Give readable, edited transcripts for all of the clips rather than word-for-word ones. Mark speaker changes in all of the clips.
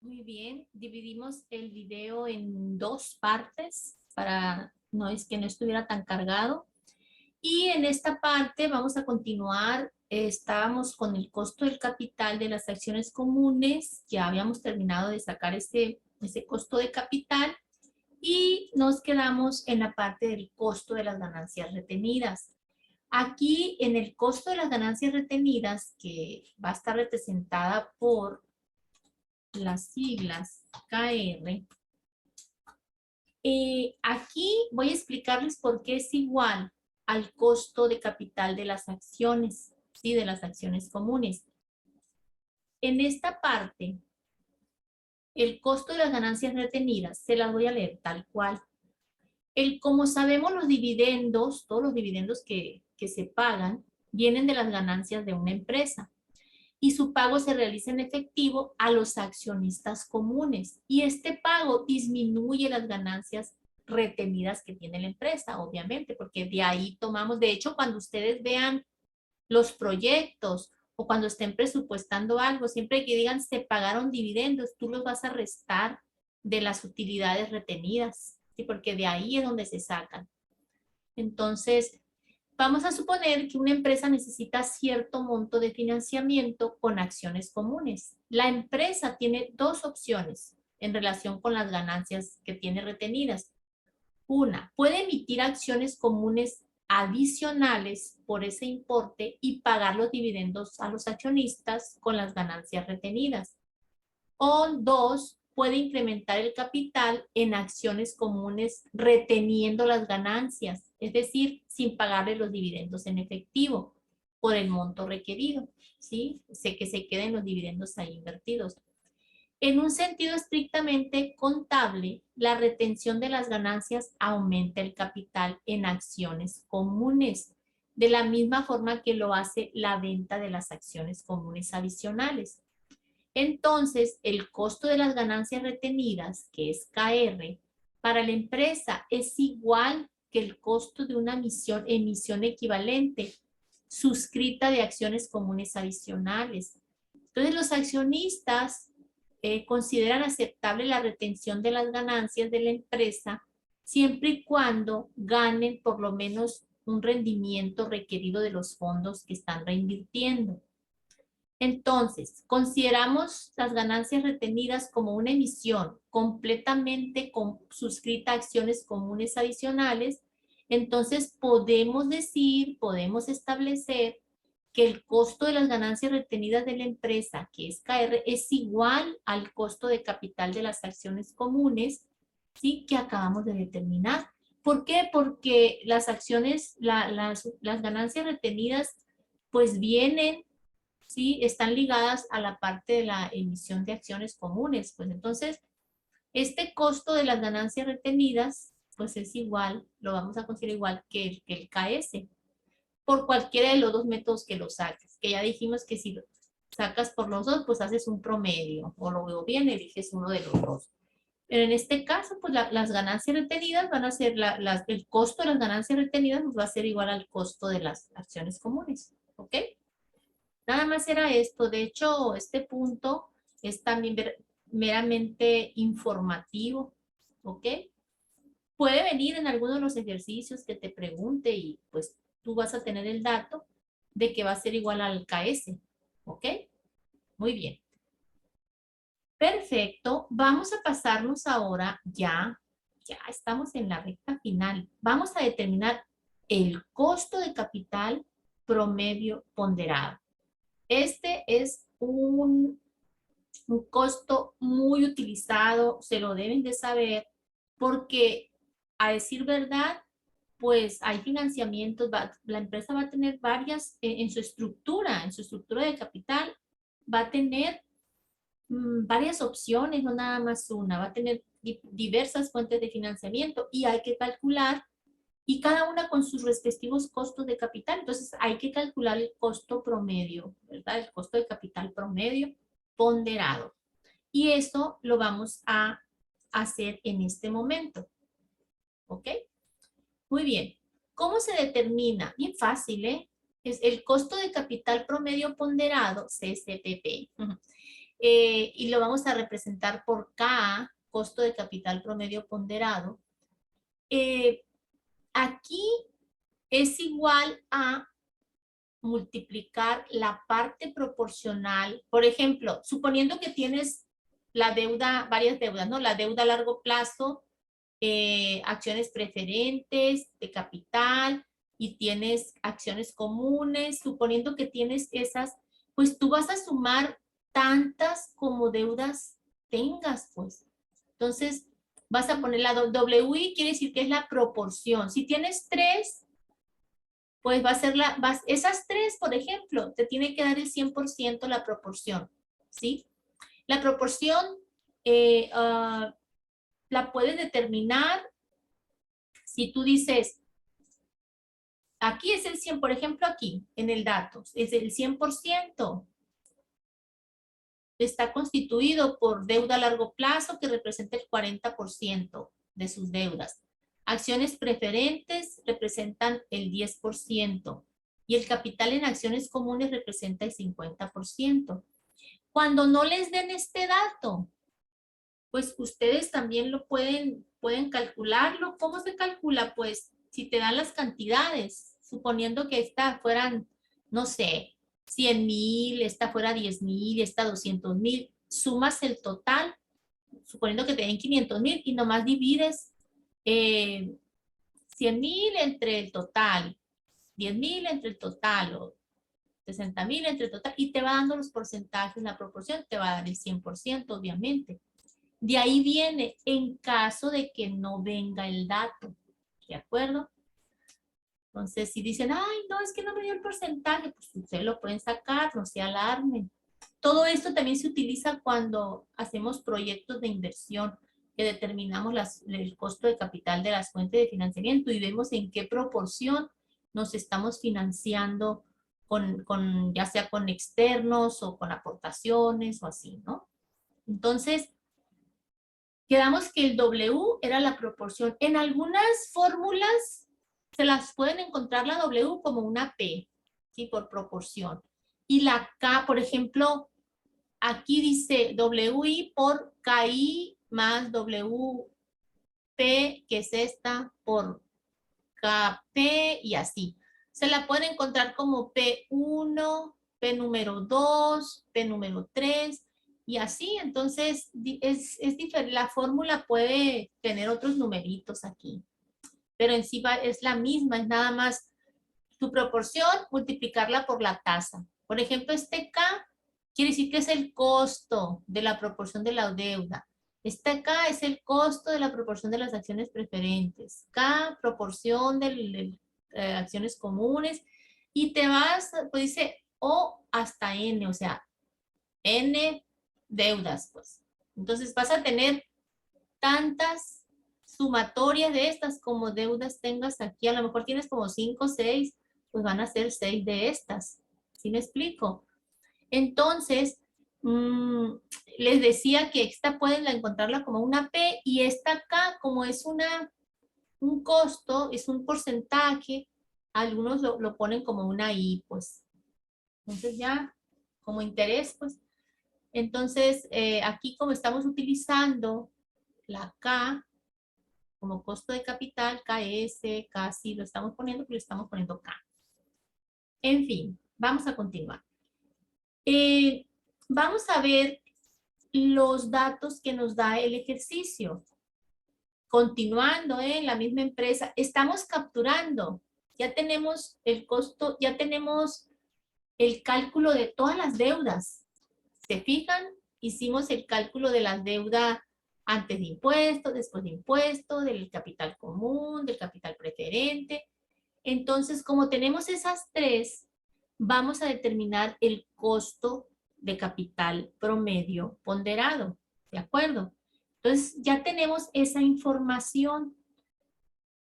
Speaker 1: Muy bien, dividimos el video en dos partes para no es que no estuviera tan cargado. Y en esta parte vamos a continuar. Estábamos con el costo del capital de las acciones comunes. Ya habíamos terminado de sacar ese costo de capital y nos quedamos en la parte del costo de las ganancias retenidas. Aquí en el costo de las ganancias retenidas, que va a estar representada por las siglas KR, aquí voy a explicarles por qué es igual al costo de capital de las acciones, ¿sí? De las acciones comunes. En esta parte, el costo de las ganancias retenidas, se las voy a leer tal cual. Como sabemos, los dividendos, todos los dividendos que se pagan, vienen de las ganancias de una empresa. Y su pago se realiza en efectivo a los accionistas comunes. Y este pago disminuye las ganancias retenidas que tiene la empresa, obviamente, porque de ahí tomamos, de hecho, cuando ustedes vean los proyectos o cuando estén presupuestando algo, siempre que digan se pagaron dividendos, tú los vas a restar de las utilidades retenidas, ¿sí? Porque de ahí es donde se sacan. Entonces, vamos a suponer que una empresa necesita cierto monto de financiamiento con acciones comunes. La empresa tiene dos opciones en relación con las ganancias que tiene retenidas. Una, puede emitir acciones comunes adicionales por ese importe y pagar los dividendos a los accionistas con las ganancias retenidas. O dos, puede incrementar el capital en acciones comunes reteniendo las ganancias, es decir, sin pagarle los dividendos en efectivo por el monto requerido, ¿sí? Sé que se queden los dividendos ahí invertidos. En un sentido estrictamente contable, la retención de las ganancias aumenta el capital en acciones comunes, de la misma forma que lo hace la venta de las acciones comunes adicionales. Entonces, el costo de las ganancias retenidas, que es KR, para la empresa es igual que el costo de una emisión equivalente suscrita de acciones comunes adicionales. Entonces, los accionistas consideran aceptable la retención de las ganancias de la empresa siempre y cuando ganen por lo menos un rendimiento requerido de los fondos que están reinvirtiendo. Entonces, consideramos las ganancias retenidas como una emisión completamente suscrita a acciones comunes adicionales. Entonces, podemos decir, podemos establecer que el costo de las ganancias retenidas de la empresa, que es KR, es igual al costo de capital de las acciones comunes, ¿sí? Que acabamos de determinar. ¿Por qué? Porque las acciones, las ganancias retenidas, pues vienen, ¿sí? Están ligadas a la parte de la emisión de acciones comunes. Pues entonces, este costo de las ganancias retenidas, pues es igual, lo vamos a considerar igual que el KS, por cualquiera de los dos métodos que lo saques. Que ya dijimos que si lo sacas por los dos, pues haces un promedio, o lo bien eliges uno de los dos. Pero en este caso, pues las ganancias retenidas van a ser, el costo de las ganancias retenidas pues va a ser igual al costo de las acciones comunes. ¿Ok? Nada más era esto. De hecho, este punto es también meramente informativo, ¿ok? Puede venir en alguno de los ejercicios que te pregunte y pues tú vas a tener el dato de que va a ser igual al KS, ¿ok? Muy bien. Perfecto. Vamos a pasarnos ahora ya estamos en la recta final. Vamos a determinar el costo de capital promedio ponderado. Este es un costo muy utilizado, se lo deben de saber, porque a decir verdad, pues hay financiamientos, la empresa va a tener varias, en su estructura de capital, va a tener varias opciones, no nada más una, va a tener diversas fuentes de financiamiento y hay que calcular, y cada una con sus respectivos costos de capital. Entonces hay que calcular el costo promedio, ¿verdad? El costo de capital promedio ponderado. Y eso lo vamos a hacer en este momento. ¿Ok? Muy bien. ¿Cómo se determina? Bien fácil, ¿eh? Es el costo de capital promedio ponderado, CCPP. y lo vamos a representar por K, costo de capital promedio ponderado. Aquí es igual a multiplicar la parte proporcional. Por ejemplo, suponiendo que tienes la deuda, varias deudas, ¿no? La deuda a largo plazo, acciones preferentes de capital y tienes acciones comunes, suponiendo que tienes esas, pues tú vas a sumar tantas como deudas tengas, pues. Entonces, vas a poner la WI, quiere decir que es la proporción. Si tienes 3, pues va a ser esas 3, por ejemplo, te tiene que dar el 100% la proporción, ¿sí? La proporción la puedes determinar si tú dices, aquí es el 100, por ejemplo, aquí, en el dato, es el 100%. Está constituido por deuda a largo plazo, que representa el 40% de sus deudas. Acciones preferentes representan el 10%. Y el capital en acciones comunes representa el 50%. Cuando no les den este dato, pues ustedes también lo pueden calcularlo. ¿Cómo se calcula? Pues si te dan las cantidades, suponiendo que esta fueran, no sé, 100,000, esta fuera 10,000, esta 200,000, sumas el total, suponiendo que te den 500,000 y nomás divides 100,000 entre el total, 10,000 entre el total, o 60,000 entre el total, y te va dando los porcentajes, la proporción, te va a dar el 100%, obviamente. De ahí viene en caso de que no venga el dato, ¿de acuerdo? Entonces, si dicen, ay, no, es que no me dio el porcentaje, pues ustedes lo pueden sacar, no se alarmen. Todo esto también se utiliza cuando hacemos proyectos de inversión, que determinamos el costo de capital de las fuentes de financiamiento y vemos en qué proporción nos estamos financiando ya sea con externos o con aportaciones o así, ¿no? Entonces, quedamos que el W era la proporción. En algunas fórmulas se las pueden encontrar la W como una P, ¿sí? Por proporción. Y la K, por ejemplo, aquí dice WI por KI más WP, que es esta, por KP y así. Se la pueden encontrar como P1, P número 2, P número 3 y así. Entonces, es diferente. La fórmula puede tener otros numeritos aquí, pero en sí es la misma, es nada más tu proporción, multiplicarla por la tasa. Por ejemplo, este K quiere decir que es el costo de la proporción de la deuda. Este acá es el costo de la proporción de las acciones preferentes. K, proporción de acciones comunes. Y te vas, pues dice O hasta N, o sea, N deudas, pues. Entonces vas a tener tantas sumatorias de estas como deudas tengas aquí. A lo mejor tienes como 5 o 6, pues van a ser 6 de estas. ¿Sí me explico? Entonces, les decía que esta pueden encontrarla como una P y esta acá como es un costo, es un porcentaje, algunos lo ponen como una I, pues. Entonces ya, como interés, pues. Entonces, aquí como estamos utilizando la K como costo de capital, KS, casi lo estamos poniendo, pero le estamos poniendo K. En fin, vamos a continuar. Vamos a ver los datos que nos da el ejercicio. Continuando en la misma empresa, estamos capturando. Ya tenemos el costo, ya tenemos el cálculo de todas las deudas. ¿Se fijan? Hicimos el cálculo de la deuda antes de impuestos, después de impuestos, del capital común, del capital preferente. Entonces, como tenemos esas tres, vamos a determinar el costo de capital promedio ponderado. ¿De acuerdo? Entonces, ya tenemos esa información.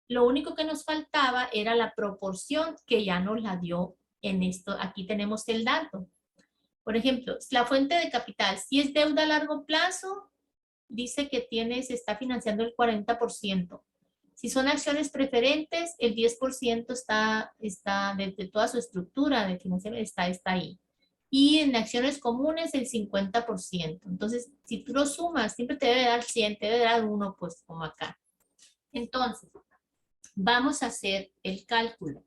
Speaker 1: Lo único que nos faltaba era la proporción que ya nos la dio en esto. Aquí tenemos el dato. Por ejemplo, la fuente de capital, si es deuda a largo plazo, dice que se está financiando el 40%. Si son acciones preferentes, el 10% está de toda su estructura de financiamiento está ahí. y en acciones comunes el 50%. Entonces, si tú lo sumas, siempre te debe dar 100, te debe dar 1, pues como acá. Entonces, vamos a hacer el cálculo.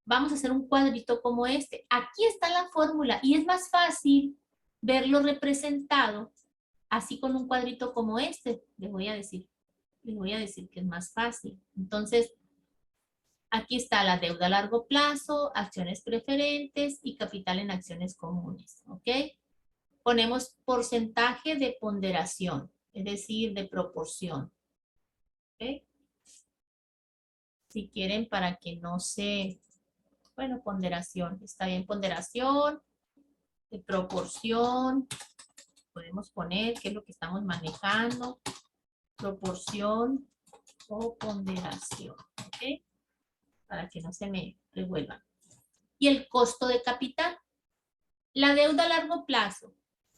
Speaker 1: Vamos a hacer un cuadrito como este. Aquí está la fórmula y es más fácil verlo representado así con un cuadrito como este. Les voy a decir que es más fácil. Entonces, aquí está la deuda a largo plazo, acciones preferentes y capital en acciones comunes, ¿ok? Ponemos porcentaje de ponderación, es decir, de proporción, ¿ok? Si quieren para que no se... Bueno, ponderación, está bien, ponderación, de proporción, podemos poner qué es lo que estamos manejando, proporción o ponderación, ¿ok? Para que no se me revuelvan. Y el costo de capital. La deuda a largo plazo.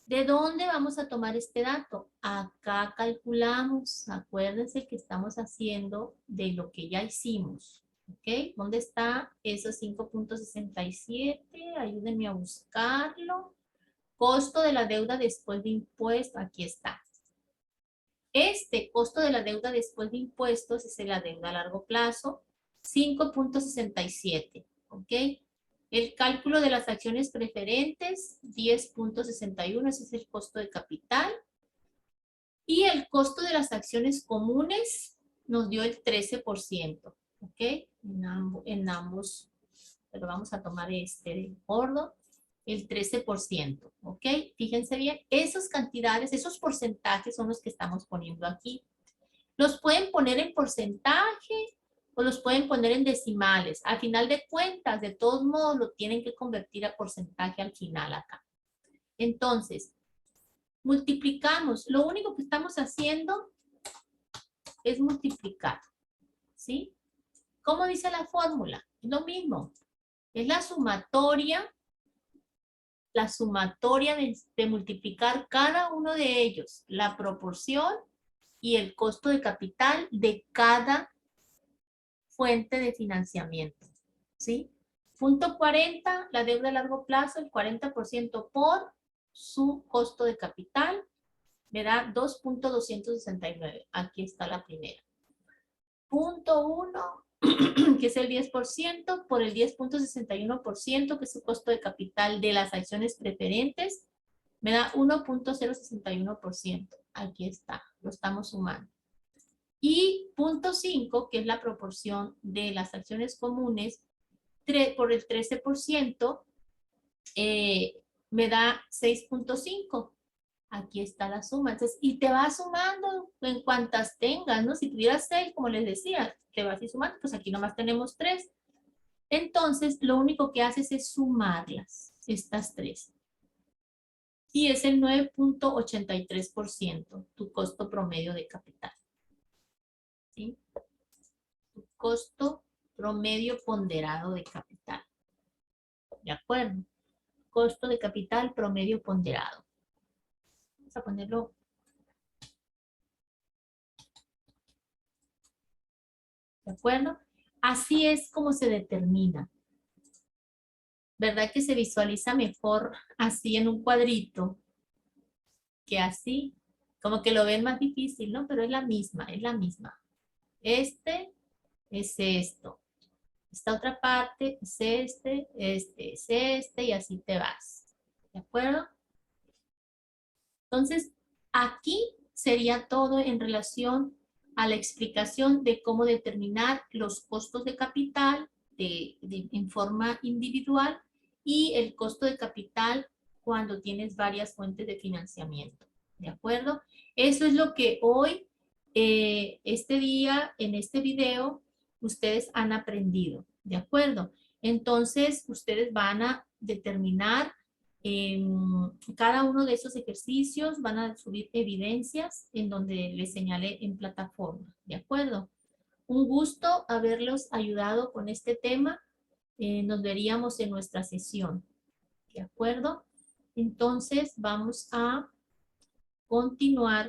Speaker 1: ¿De dónde vamos a tomar este dato? Acá calculamos, acuérdense que estamos haciendo de lo que ya hicimos, ¿ok? ¿Dónde está esos 5.67? Ayúdenme a buscarlo. Costo de la deuda después de impuestos, aquí está. Este costo de la deuda después de impuestos es la deuda a largo plazo, 5.67, ¿ok? El cálculo de las acciones preferentes, 10.61, ese es el costo de capital. Y el costo de las acciones comunes nos dio el 13%, ¿ok? En ambos, pero vamos a tomar este de gordo, el 13%, ¿ok? Fíjense bien, esas cantidades, esos porcentajes son los que estamos poniendo aquí. Los pueden poner en porcentaje o los pueden poner en decimales. Al final de cuentas, de todos modos, lo tienen que convertir a porcentaje al final acá. Entonces, multiplicamos. Lo único que estamos haciendo es multiplicar, ¿sí? ¿Cómo dice la fórmula? Es lo mismo. Es la sumatoria de multiplicar cada uno de ellos, la proporción y el costo de capital de cada fuente de financiamiento, ¿sí? Punto 40, la deuda a largo plazo, el 40% por su costo de capital, me da 2.269. Aquí está la primera. Punto 1, que es el 10%, por el 10.61%, que es su costo de capital de las acciones preferentes, me da 1.061%. Aquí está, lo estamos sumando. Y punto 5, que es la proporción de las acciones comunes, por el 13%, me da 6.5. Aquí está la suma. Entonces, y te vas sumando en cuantas tengas, ¿no? Si tuvieras 6, como les decía, te vas a ir sumando, pues aquí nomás tenemos 3. Entonces, lo único que haces es sumarlas, estas 3. Y es el 9.83%, tu costo promedio de capital. ¿Sí? Tu costo promedio ponderado de capital. ¿De acuerdo? Costo de capital promedio ponderado. Vamos a ponerlo. ¿De acuerdo? Así es como se determina. ¿Verdad que se visualiza mejor así en un cuadrito que así? Como que lo ven más difícil, ¿no? Pero es la misma, es la misma. Este es esto. Esta otra parte es este es este, y así te vas. ¿De acuerdo? Entonces, aquí sería todo en relación a la explicación de cómo determinar los costos de capital en forma individual y el costo de capital cuando tienes varias fuentes de financiamiento. ¿De acuerdo? Eso es lo que hoy, este día, en este video, ustedes han aprendido. ¿De acuerdo? Entonces, ustedes van a determinar cada uno de esos ejercicios, van a subir evidencias en donde les señalé en plataforma. ¿De acuerdo? Un gusto haberlos ayudado con este tema. Nos veríamos en nuestra sesión. ¿De acuerdo? Entonces vamos a continuar